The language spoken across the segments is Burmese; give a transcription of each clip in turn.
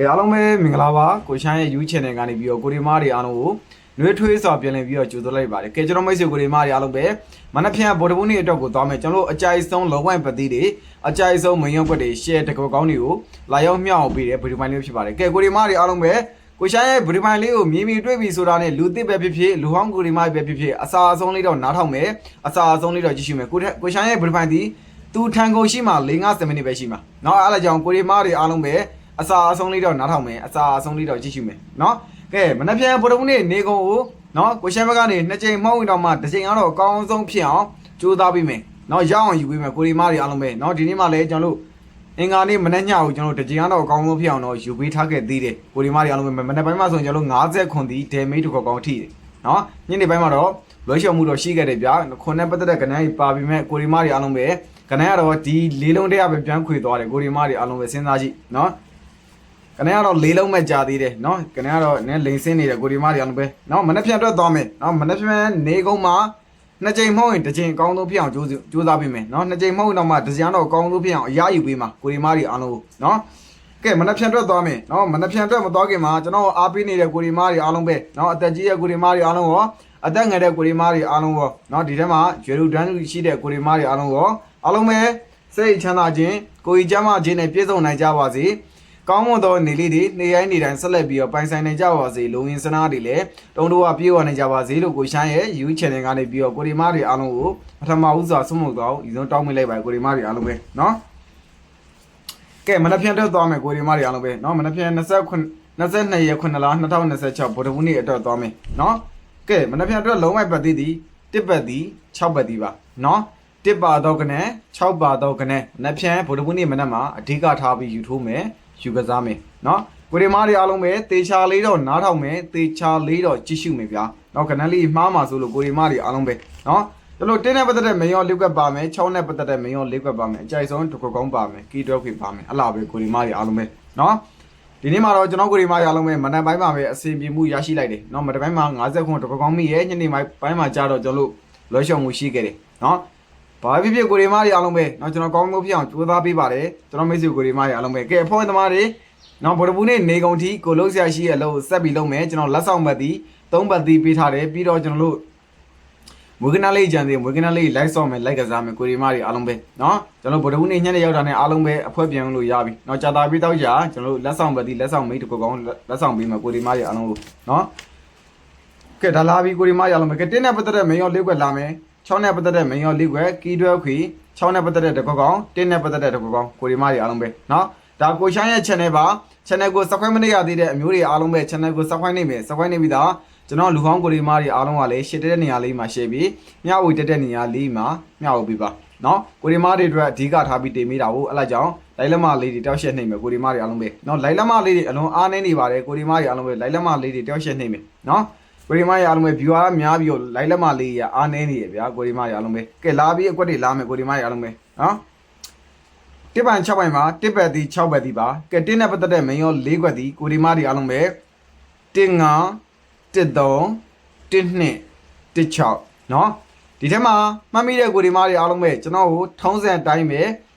အားလုံးပဲမင်္ဂလာပါကိုရှိုင်းရဲ့ YouTube channel ကနေပြီးတော့ကိုရီမားတွေအားလုံးကိုနှွေးထွေးစွာပြန်လည်ပြီးတော့ကြိုဆိုလိုက်ပါတယ်ကဲကျွန်တော်မိတ်ဆွေကိုရီမားတွေအားလုံးပဲမနက်ဖြန်ဗုဒ္ဓဘုနေ့အတွက်ကိုသွားမယ်ကျွန်တော်တို့အကြိုက်ဆုံးလောဝိုင်းပတိတွေအကြိုက်ဆုံးမယုံကွက်တွေ share တကောကောင်းတွေကိုလာရောက်မျှော်ပေးတဲ့ဗီဒီယိုပိုင်းလေးဖြစ်ပါတယ်ကဲကိုရီမားတွေအားလုံးပဲကိုရှိုင်းရဲ့ဗီဒီယိုပိုင်းလေးကိုမြင်မြင်တွေ့ပြီဆိုတာနဲ့လူသစ်ပဲဖြစ်ဖြစ်လူဟောင်းကိုရီမားပဲဖြစ်ဖြစ်အစာအဆုံးလေးတော့နားထောင်မယ်အစာအဆုံးလေးတော့ကြည့်ရှုမယ်ကိုရှိုင်းရဲ့ဗီဒီယိုပိုင်းဒီသူထန်ကုန်ရှိမှ4-5 မိနစ်ပဲရှိမှာเนาะအဲ့ဒါကြောင့်ကိုရီမားတွေအားလုံးပဲအစာအဆုံးလေးတော့နားထောင်မယ်အစာအဆုံးလေးတော့ကြည့်ရှုမယ်เนาะကဲမနက်ဖြန်ဗုဒ္ဓဘုနေ့နေကုန်ကိုเนาะကိုရှိုင်းဘက်ကနေ2ချိန်မှောက်ဝင်တော့မှ1ချိန်ကတော့အကောင်းဆုံးဖြစ်အောင်ကြိုးစားပြီးမယ်เนาะရအောင်ယူပေးမယ်ကိုရီမားတွေအားလုံးပဲเนาะဒီနေ့မှလည်းကျွန်တော်တို့အင်္ဂါနေ့မနက်ညကိုကျွန်တော်တို့1ချိန်ကတော့အကောင်းဆုံးဖြစ်အောင်တော့ယူပေးထားခဲ့သေးတယ်ကိုရီမားတွေအားလုံးပဲမနက်ပိုင်းမှာဆိုရင်ကျွန်တော်တို့50ခွန်ဒီဒဲမိတ်တစ်ခေါက်ကောင်းထိတယ်เนาะညနေပိုင်းမှာတော့လွှဲလျှော်မှုတော့ရှိခဲ့တယ်ဗျာခွန်နဲ့ပတ်သက်တဲ့ကဏ္ဍကြီးပါပြီးမဲ့ကိုရီမားတွေအားလုံးပဲကဏ္ဍကတော့ဒီလေးလုံးတည်းပဲပြန်ခွေသွားတယ်ကိုရီမားတွေအားလုံးပဲစဉ်းစားကြည့်เนาะကနေ့ကတော့လေးလုံးမဲ့ကြာသေးတယ်เนาะကနေ့ကတော့နည်းလိန်စင်းနေတယ်ကိုဒီမားတွေအောင်ပဲเนาะမနေ့ဖြန်အတွက်သွားမယ်เนาะမနေ့ဖြန်နေကုန်မှာ2ချိန်မဟုတ်ရင်1ချိန်အကောင်းဆုံးဖြစ်အောင်ကြိုးစားပေးမယ်เนาะ2ချိန်မဟုတ်တော့မှ1ချိန်တော့အကောင်းဆုံးဖြစ်အောင်အရယူပေးမှာကိုဒီမားတွေအားလုံးเนาะကဲမနေ့ဖြန်အတွက်သွားမယ်เนาะမနေ့ဖြန်အတွက်မသွားခင်မှာကျွန်တော်အားပေးနေတဲ့ကိုဒီမားတွေအားလုံးပဲเนาะအသက်ကြီးရဲ့ကိုဒီမားတွေအားလုံးရောအသက်ငယ်တဲ့ကိုဒီမားတွေအားလုံးရောเนาะဒီထဲမှာဂျေရူဒန်ရှိတဲ့ကိုဒီမားတွေအားလုံးရောအားလုံးပဲစိတ်ချမ်းသာခြင်းကိုယ်ကြီးကျမ်းမာခြင်းနဲ့ပြည့်စုံနိုင်ကြပါစေကောင်းမွန်သောနေလေးတွေနေတိုင်းနေတိုင်းဆက်လက်ပြီးတော့ပိုင်ဆိုင်နိုင်ကြပါစေလုံရင်စနာတွေလည်းတုံးတော့ပြေဝနိုင်ကြပါစေလို့ကိုရှိုင်းရဲ့ YouTube channel ကနေပြီးတော့ကိုဒီမားတွေအားလုံးကိုပထမဦးစွာဆုံးမတော့ဒီဆုံးတောင်းမိလိုက်ပါကိုဒီမားတွေအားလုံးပဲเนาะကဲမနက်ဖြန်တော့သွားမယ်ကိုဒီမားတွေအားလုံးပဲเนาะမနက်ဖြန်22ရက်9လ2026ဗုဒ္ဓဘုနေ့အတွက်သွားမယ်เนาะကဲမနက်ဖြန်အတွက်လုံးဝပတ်သေးသည်1ပတ်သည်6ပတ်သည်ပါเนาะ1ပါတော့ကနေ6ပါတော့ကနေမနက်ဖြန်ဗုဒ္ဓဘုနေ့မနက်မှာအဓိကထားပြီးယူထိုးမယ်ယူကစားမယ်เนาะကိုရီမားတွေအားလုံးပဲတေချာလေးတော့နားထောင်မယ်တေချာလေးတော့ကြည့်ရှုမယ်ဗျာเนาะခဏလေးမှားမှာဆိုလို့ကိုရီမားတွေအားလုံးပဲเนาะကျွန်တော်တင်းနဲ့ပတ်သက်တဲ့မယောလေးကွက်ပါမယ်6နဲ့ပတ်သက်တဲ့မယောလေးကွက်ပါမယ်အကြိုက်ဆုံးတစ်ခုကောင်းပါမယ်ကီတွဲခွေပါမယ်အလားပဲကိုရီမားတွေအားလုံးပဲเนาะဒီနေ့မှာတော့ကျွန်တော်ကိုရီမားတွေအားလုံးပဲမနက်ပိုင်းမှာပဲအစီအပြေမှုရရှိလိုက်တယ်เนาะမနက်ပိုင်းမှာ50ခွန်တစ်ခုကောင်းမိရဲ့ညနေပိုင်းမှာကြာတော့ကျွန်တော်တို့လွှဲလျှော်မှုရှိခဲ့တယ်เนาะဘာဖြစ်ဖြစ်ကိုရီမားတွေအားလုံးပဲเนาะကျွန်တော်ကောင်းမှုဖြစ်အောင်ကြိုးစားပေးပါတယ်ကျွန်တော်မိတ်ဆွေကိုရီမားတွေအားလုံးပဲကဲအဖို့သမားတွေနော်ဗုဒ္ဓဘုနေ့နေကုန်တီကိုလုံးဆရာရှိရဲ့လို့ဆက်ပြီးလုံးမယ်ကျွန်တော်လက်ဆောင်ပတ်တီ3ပတ်တီပေးထားတယ်ပြီးတော့ကျွန်တော်တို့မွေးကနာလေးကြံသေးမွေးကနာလေးလိုက်ဆောင်မယ်လိုက်ကစားမယ်ကိုရီမားတွေအားလုံးပဲနော်ကျွန်တော်ဗုဒ္ဓဘုနေ့ညနေရောက်တာနဲ့အားလုံးပဲအဖွဲပြန်လို့ရပြီနော်ကြာတာပြီးတော့ကြာကျွန်တော်တို့လက်ဆောင်ပတ်တီလက်ဆောင်မိတ်တကူကောင်းလက်ဆောင်ပေးမယ်ကိုရီမားတွေအားလုံးကိုနော်ကဲဒါလာပြီကိုရီမားတွေအားလုံးပဲကဲတင်းနဲ့ပတ်သက်တဲ့မင်းရောလေးခွက်လာမယ်6နဲ့ပတ်သက်တဲ့မင်းရောလေးခွက်ကီးတွဲခွေ6နဲ့ပတ်သက်တဲ့တကူကောင်းတင်းနဲ့ပတ်သက်တဲ့တကူကောင်းကိုရီမားတွေအားလုံးပဲနော်ဒါကိုရှိုင်းရဲ့ channel ပါ channel ကို subscribe မလုပ်ရသေးတဲ့အမျိုးတွေအားလုံးပဲ channel ကို subscribe နိုင်မယ် subscribe နေပြီးသားကျွန်တော်လူဟောင်းကိုရီမားတွေအားလုံးကလည်း share တဲ့နေရာလေးမှာ share ပြီးမျှဝေတက်တဲ့နေရာလေးမှာမျှဝေပေးပါเนาะကိုရီမားတွေအတွက်အဓိကထားပြီးတင်ပေးတာကိုအဲ့ဒါကြောင့်လိုက်လက်မလေးတွေတောက်ရှက်နေမယ်ကိုရီမားတွေအားလုံးပဲเนาะလိုက်လက်မလေးတွေအလွန်အားနည်းနေပါတယ်ကိုရီမားတွေအားလုံးပဲလိုက်လက်မလေးတွေတောက်ရှက်နေမယ်เนาะကိုရီမားတွေအားလုံးပဲ viewer များပြီးတော့လိုက်လက်မလေးရအားနည်းနေရဗျာကိုရီမားတွေအားလုံးပဲကဲလာပြီးအကွက်တွေလာမယ်ကိုရီမားတွေအားလုံးပဲเนาะတစ်ပန်6ပိုင်းမှာတစ်ပတ်သည်6ပတ်သည်ပါကဲတင်းနဲ့ပတ်သက်တဲ့မင်းရော4ခွက်သည်ကိုဒီမားတွေအားလုံးပဲ1 5 1 3 1 2 1 6เนาะဒီထဲမှာမှတ်မိတဲ့ကိုဒီမားတွေအားလုံးပဲကျွန်တော်ကိုထုံးစံအတိုင်းပ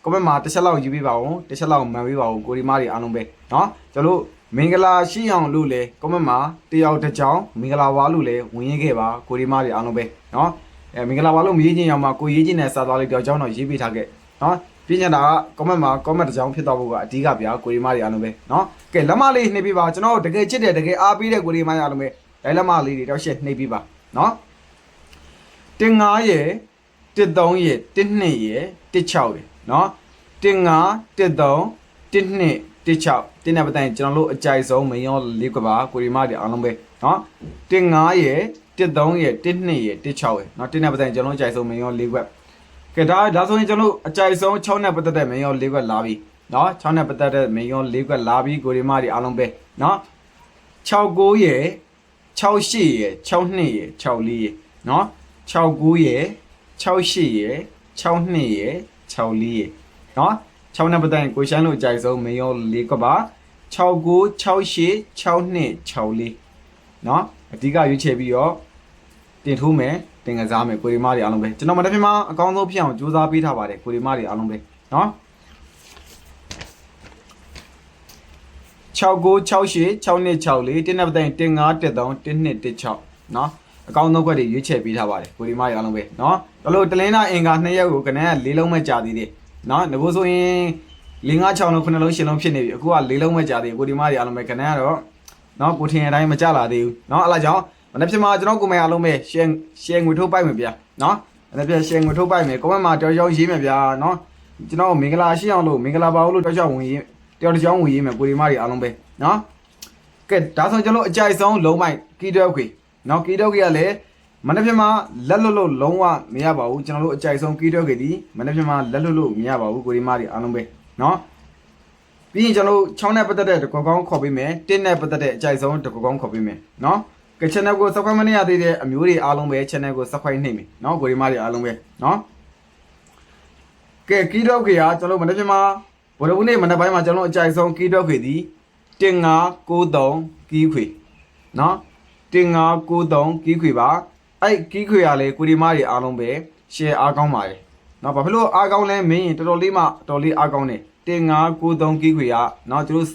ဲကွန်မန့်မှာတစ်ချက်လောက်ယူပေးပါဦးတစ်ချက်လောက်မှန်ပေးပါဦးကိုဒီမားတွေအားလုံးပဲเนาะကျွန်တော်မင်္ဂလာရှိအောင်လို့လေကွန်မန့်မှာတယောက်တစ်ကြောင်းမင်္ဂလာပါလို့လေဝင်ရေးခဲ့ပါကိုဒီမားတွေအားလုံးပဲเนาะမင်္ဂလာပါလို့မရေးချင်းအောင်မှာကိုရေးချင်းနဲ့စာသားလေးတယောက်ကြောင်းတော့ရေးပေးထားခဲ့เนาะပြင်းနေတာက comment မှာ comment တစ်ကြောင်းဖြစ်သွားဖို့ကအဓိကဗျာကိုရီမားတွေအားလုံးပဲเนาะကဲလက်မလေးနှိပ်ပေးပါကျွန်တော်တကယ်ချစ်တယ်တကယ်အားပေးတဲ့ကိုရီမားတွေအားလုံးပဲလိုက်လက်မလေးတွေတော့ရှက်နှိပ်ပေးပါเนาะ1 5ရယ်1 3ရယ်1 2ရယ်1 6ရယ်เนาะ1 5 1 3 1 2 1 6တင်းတဲ့ပတိုင်းကျွန်တော်တို့အကြိုက်ဆုံးမယောလေးကပါကိုရီမားတွေအားလုံးပဲเนาะ1 5ရယ်1 3ရယ်1 2ရယ်1 6ရယ်เนาะတင်းတဲ့ပတိုင်းကျွန်တော်အကြိုက်ဆုံးမယောလေးကဲဒါဆိုရင်ကျွန်တော်အကြိုက်ဆုံး6နဲ့ပတ်သက်တဲ့မင်းရော4ခွက်လာပြီเนาะ6နဲ့ပတ်သက်တဲ့မင်းရော4ခွက်လာပြီကိုရီမားတွေအားလုံးပဲเนาะ6 9ရယ်6 8ရယ်6 2ရယ်6 4ရယ်เนาะ6 9ရယ်6 8ရယ်6 2ရယ်6 4ရယ်เนาะ6နဲ့ပတ်သက်ရင်ကိုရှမ်းလို့အကြိုက်ဆုံးမင်းရော4ခွက်ပါ6 9 6 8 6 2 6 4เนาะအဓိကရွေးချယ်ပြီးတော့တင်ထိုးမယ်တင်ကစားမယ်ကိုရီမားတွေအားလုံးပဲကျွန်တော်မနေ့ကမှအကောင်းဆုံးဖြစ်အောင်ကြိုးစားပေးထားပါတယ်ကိုရီမားတွေအားလုံးပဲเนาะ 6968 6264တင်းနဲ့ပတ်သက်ရင်တင်9တက်3 1216เนาะအကောင့်သုံးခွက်တွေရွေးချယ်ပေးထားပါတယ်ကိုဒီမကြီးအားလုံးပဲเนาะဒါလို့တလင်းနာအင်္ဂါ2ရက်ကိုကနန်းက4လုံးပဲကြာသေးတယ်เนาะငကိုဆိုရင်5 6လုံး9လုံး10လုံးဖြစ်နေပြီအခုက4လုံးပဲကြာသေးကိုဒီမကြီးအားလုံးပဲကနန်းကတော့เนาะကိုထင်တဲ့အတိုင်းမကြလာသေးဘူးเนาะအဲ့ဒါကြောင့်မနေ့ဖြစ်မှာကျွန်တော်ကိုမယ်အားလုံးပဲ share ငွေထုတ်ပိုက်မယ်ဗျာเนาะမနေ့ဖြစ် share ငွေထုတ်ပိုက်မယ် comment မှာတောက်ချောင်းရေးမယ်ဗျာเนาะကျွန်တော်မင်္ဂလာရှိအောင်လို့မင်္ဂလာပါလို့တောက်ချောင်းဝင်ရေးတောက်ချောင်းဝင်ရေးမယ်ကိုဒီမကြီးအားလုံးပဲเนาะကဲဒါဆိုကျွန်တော်အကြိုက်ဆုံးလုံးမိုက်ကီတော့ခွေနော်ကီတော့ခွေကလည်းမနေ့ဖြစ်မှာလက်လွတ်လို့လုံးဝမရပါဘူးကျွန်တော်တို့အကြိုက်ဆုံးကီတော့ခွေဒီမနေ့ဖြစ်မှာလက်လွတ်လို့မရပါဘူးကိုဒီမတွေအားလုံးပဲနော်ပြီးရင်ကျွန်တော်တို့6နဲ့ပတ်သက်တဲ့တကွကောင်းခေါ်ပေးမယ်1နဲ့ပတ်သက်တဲ့အကြိုက်ဆုံးတကွကောင်းခေါ်ပေးမယ်နော်ကဲ channel ကို subscribe မနေရသေးတဲ့အမျိုးတွေအားလုံးပဲ channel ကို subscribe နှိပ်မယ်နော်ကိုဒီမတွေအားလုံးပဲနော်ကဲကီတော့ခွေကကျွန်တော်မနေ့ဖြစ်မှာဗုဒ္ဓဘူးနေ့မနေ့ပိုင်းမှာကျွန်တော်အကြိုက်ဆုံးကီတော့ခွေဒီ1593ကီးခွေနော်1593ကီးခွေပါအဲ့ကီးခွေရလေကိုဒီမားတွေအားလုံးပဲ share အားကောင်းပါတယ်နော်ဘာဖြစ်လို့အားကောင်းလဲမင်းတော်တော်လေးမှတော်လေးအားကောင်းတယ်1593ကီးခွေကနော်သူတို့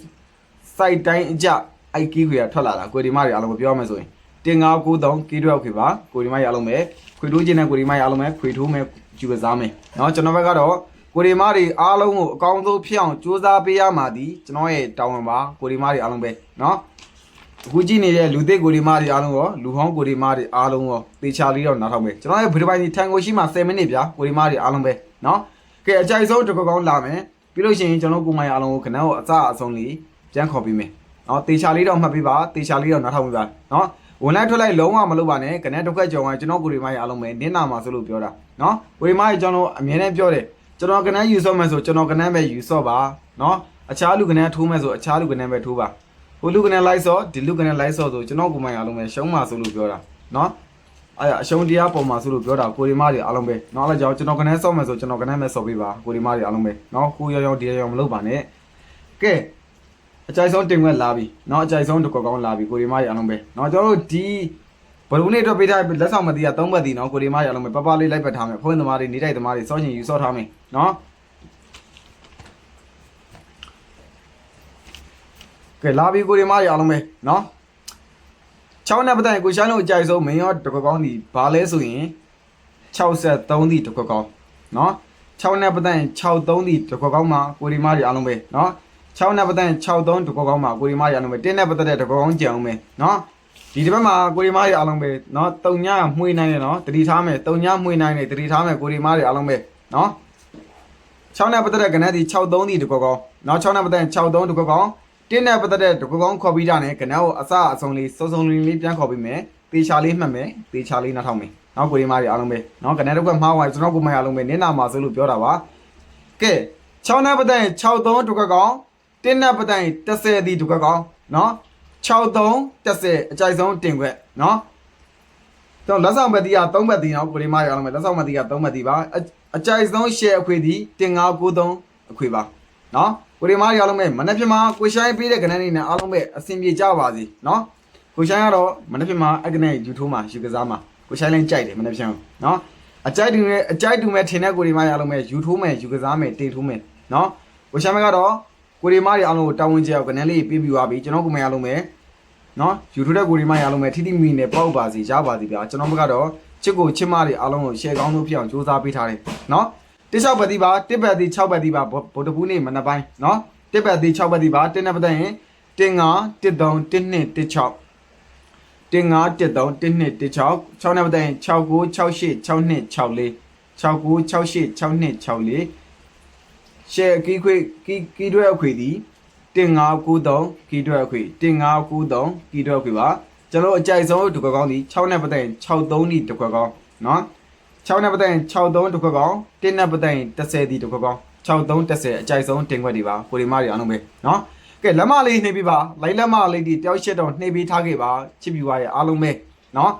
site တိုင်းအကြအဲ့ကီးခွေကထွက်လာတာကိုဒီမားတွေအားလုံးပဲပြောရမယ်ဆိုရင်1593ကီးတော့ခွေပါကိုဒီမားတွေအားလုံးပဲခွေထိုးခြင်းနဲ့ကိုဒီမားတွေအားလုံးပဲခွေထိုးမယ်ယူကစားမယ်နော်ကျွန်တော်ဘက်ကတော့ကိုဒီမားတွေအားလုံးကိုအကောင်းဆုံးဖြစ်အောင်စူးစမ်းပေးရမှာဒီကျွန်တော်ရဲ့တာဝန်ပါကိုဒီမားတွေအားလုံးပဲနော်အခုကြည့်နေတဲ့လူသစ်ကိုဒီမားတွေအားလုံးရောလူဟောင်းကိုဒီမားတွေအားလုံးရောတေချာလေးတော့နားထောင်မယ်ကျွန်တော်ရဲ့ဗီဒီယိုပိုင်းဒီထန်ကိုရှိမှ10မိနစ်ဗျာကိုဒီမားတွေအားလုံးပဲနော်ကဲအကြိုက်ဆုံးတစ်ခေါက်ကောင်းလာမယ်ပြီးလို့ရှိရင်ကျွန်တော်ကိုမိုင်အားလုံးကိုခဏကိုအစအဆုံးလေးပြန်ခေါ်ပေးမယ်နော်တေချာလေးတော့မှတ်ပေးပါတေချာလေးတော့နားထောင်ပေးပါနော်ဝင်လိုက်ထွက်လိုက်လုံးဝမလုပ်ပါနဲ့ခဏတစ်ခက်ကြောင်ကကျွန်တော်ကိုဒီမားတွေအားလုံးပဲနင်းနာမှာဆိုလို့ပြောတာနော်ကိုဒီမားတွေကျွန်တော်အမြဲတမ်းပြောတယ်ကျွန်တော်ကနန်းယူဆော့မယ်ဆိုကျွန်တော်ကနန်းပဲယူဆော့ပါနော်အခြားလူကနန်းထိုးမယ်ဆိုအခြားလူကနန်းပဲထိုးပါဟိုလူကနန်းလိုက်ဆော့ဒီလူကနန်းလိုက်ဆော့ဆိုကျွန်တော်ကိုမိုင်အားလုံးပဲရှုံးမှာဆိုလို့ပြောတာနော်အဲ့ဒါအရှုံးတရားပေါ်မှာဆိုလို့ပြောတာကိုဒီမားတွေအားလုံးပဲနော်အဲ့ဒါကြောင့်ကျွန်တော်ကနန်းဆော့မယ်ဆိုကျွန်တော်ကနန်းပဲဆော့ပေးပါကိုဒီမားတွေအားလုံးပဲနော်ကိုရောရောဒီရောမလုပ်ပါနဲ့ကဲအကြိုက်ဆုံးတင်ခွက်လာပြီနော်အကြိုက်ဆုံးတစ်ခေါက်ကောင်းလာပြီကိုဒီမားတွေအားလုံးပဲနော်ကျွန်တော်တို့ဒီဘလူးနေ့တော့ပေးထားလက်ဆောင်မတီးက3ဘက်တီးနော်ကိုဒီမားရအောင်မယ်ပပလေးလိုက်ပတ်ထားမယ်ဖွင့်သမားတွေနေတိုက်သမားတွေစောချင်ယူဆော့ထားမယ်နော်ကဲလာပြီကိုဒီမားရအောင်မယ်နော်6နဲ့ပတ်သက်ရင်ကိုရှိုင်းလို့အကြိုက်ဆုံးမင်းရောတစ်ခွက်ကောင်းဒီဘာလဲဆိုရင်63တီတစ်ခွက်ကောင်းနော်6နဲ့ပတ်သက်ရင်63တီတစ်ခွက်ကောင်းမှာကိုဒီမားရအောင်မယ်နော်6နဲ့ပတ်သက်ရင်63တစ်ခွက်ကောင်းမှာကိုဒီမားရအောင်မယ်1နဲ့ပတ်သက်တဲ့တစ်ခွက်ကောင်းကြံအောင်မယ်နော်ဒီတစ်ပတ်မှာကိုရီမားတွေအားလုံးပဲเนาะတုံညမှွေးနိုင်တယ်เนาะတတိထားမယ်တုံညမှွေးနိုင်တယ်တတိထားမယ်ကိုရီမားတွေအားလုံးပဲเนาะ6နဲ့ပတ်သက်တဲ့ကနန်းဒီ63ဒီတကောကောเนาะ6နဲ့ပတ်သက်63တကောကော1နဲ့ပတ်သက်တဲ့တကောကောခေါ်ပြီးတာနဲ့ကနန်းကိုအစအဆုံးလေးစုံစုံလေးပြန်ခေါ်ပြီးမယ်တေချာလေးမှတ်မယ်တေချာလေးနှောက်ထောင်မယ်เนาะကိုရီမားတွေအားလုံးပဲเนาะကနန်းတစ်ခွက်မှားသွားကျွန်တော်ကိုမိုင်အားလုံးပဲနင်းနာမှာဆိုလို့ပြောတာပါကဲ6နဲ့ပတ်သက်63တကောကော1နဲ့ပတ်သက်10ဒီတကောကောเนาะ63 10အကြိုက်ဆုံးတင်ခွက်เนาะကျွန်တော်လက်ဆောင်ဘက်တီးက3ဘက်တီးเนาะကိုရီမားရအောင်မယ်လက်ဆောင်ဘက်တီးက3ဘက်တီးပါအကြိုက်ဆုံး share အခွေတီး1593အခွေပါเนาะကိုရီမားရအောင်မယ်မနေ့ဖြစ်မှာကိုရှိုင်းပေးတဲ့ကဏ္ဍလေးနဲ့အားလုံးပဲအဆင်ပြေကြပါစေเนาะကိုရှိုင်းကတော့မနေ့ဖြစ်မှာအကနဲ့ယူထိုးမှာယူကစားမှာကိုရှိုင်းလည်းကြိုက်တယ်မနေ့ဖြစ်เนาะအကြိုက်တူမဲ့ထင်တဲ့ကိုရီမားရအောင်မယ်ယူထိုးမယ်ယူကစားမယ်တေထိုးမယ်เนาะကိုရှိုင်းကတော့ကိုရီမားတွေအားလုံးကိုတာဝန်ကျအောင်ကနန်းလေးပေးပြီးသွားပြီကျွန်တော်ကိုမရလုံးမယ်နော်ယူထိုးတဲ့ကိုရီမားရအောင်မယ်ထိတိမိနဲ့ပေါက်ပါစီရပါစီဗျာကျွန်တော်ဘက်ကတော့ချစ်ကိုချစ်မတွေအားလုံးကိုရှယ်ကောင်းလို့ဖြစ်အောင်စူးစမ်းပေးထားတယ်နော်16ပတ်တီးပါ1ပတ်တီး6ပတ်တီးပါဗုဒ္ဓဘူးနေ့မနက်ပိုင်းနော်1ပတ်တီး6ပတ်တီးပါ1နဲ့ပတ်သက်ရင်15 13 12 16 15 13 12 16 6နဲ့ပတ်သက်ရင်69 68 62 64 69 68 62 64ရှယ်ကီးခွေကီးတွဲအခွေဒီ1593ကီးတွဲအခွေ1593ကီးတွဲအခွေပါကျွန်တော်အကြိုက်ဆုံးတစ်ခွက်ကောင်းဒီ6နဲ့ပတ်သက်ရင်63ဒီတစ်ခွက်ကောင်းနော်6နဲ့ပတ်သက်ရင်63တစ်ခွက်ကောင်း1နဲ့ပတ်သက်ရင်10ဒီတစ်ခွက်ကောင်း63 10အကြိုက်ဆုံးတင်ခွက်ဒီပါကိုရီမားတွေအားလုံးပဲနော်ကဲလက်မလေးနှိပ်ပြီးပါလိုက်လက်မလေးဒီတယောက်ရှစ်တော့နှိပ်ပြီးထားခဲ့ပါချစ်ပြူပါရဲ့အားလုံးပဲနော်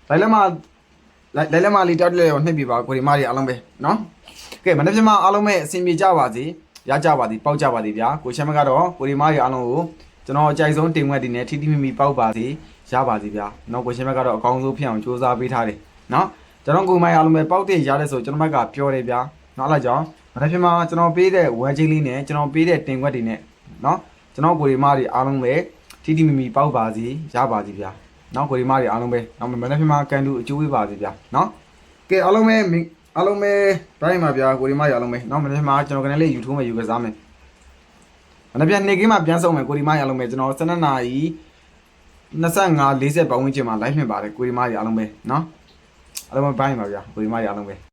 လိုက်လက်မလေးတယောက်လေးရောနှိပ်ပြီးပါကိုရီမားတွေအားလုံးပဲနော်ကဲမနေ့ကမှအားလုံးပဲအဆင်ပြေကြပါစေရကြပါသည်ပေါက်ကြပါသည်ဗျာကိုချမ်းမကတော့ကိုရီမားတွေအားလုံးကိုကျွန်တော်အကြိုက်ဆုံးတင်ွက်တွေနဲ့ထိထိမိမိပေါက်ပါစေရပါစေဗျာနော်ကိုချမ်းမကတော့အကောင်းဆုံးဖြစ်အောင်စူးစမ်းပေးထားတယ်နော်ကျွန်တော်ကိုမိုင်းအားလုံးပဲပေါက်တဲ့ရတယ်ဆိုကျွန်တော်ဘက်ကပြောတယ်ဗျာနော်အဲ့ဒါကြောင့်မနေ့ကမှကျွန်တော်ပေးတဲ့ဝဲချင်းလေးနဲ့ကျွန်တော်ပေးတဲ့တင်ွက်တွေနဲ့နော် ကျွန်တော်ကိုရီမားတွေအားလုံးပဲတီတီမီမီပေါက်ပါစီရပါစီဗျာနော်ကိုရီမားတွေအားလုံးပဲနောက်မနေ့ကမှကန်တူအကျိုးပေးပါစီဗျာနော်ကဲအားလုံးပဲတိုင်းပါဗျာကိုရီမားတွေအားလုံးပဲနော်မနေ့ကမှကျွန်တော်ကနေလေး YouTube မှာယူကစားမယ်မနေ့ပြန်နေကင်းမှာပြန်ဆုံးမယ်ကိုရီမားတွေအားလုံးပဲကျွန်တော်12နာရီ25 40ပတ်ဝန်းကျင်မှာ live မြင်ပါတယ်ကိုရီမားတွေအားလုံးပဲနော်အားလုံးပဲဘိုင်းပါဗျာကိုရီမားတွေအားလုံးပဲ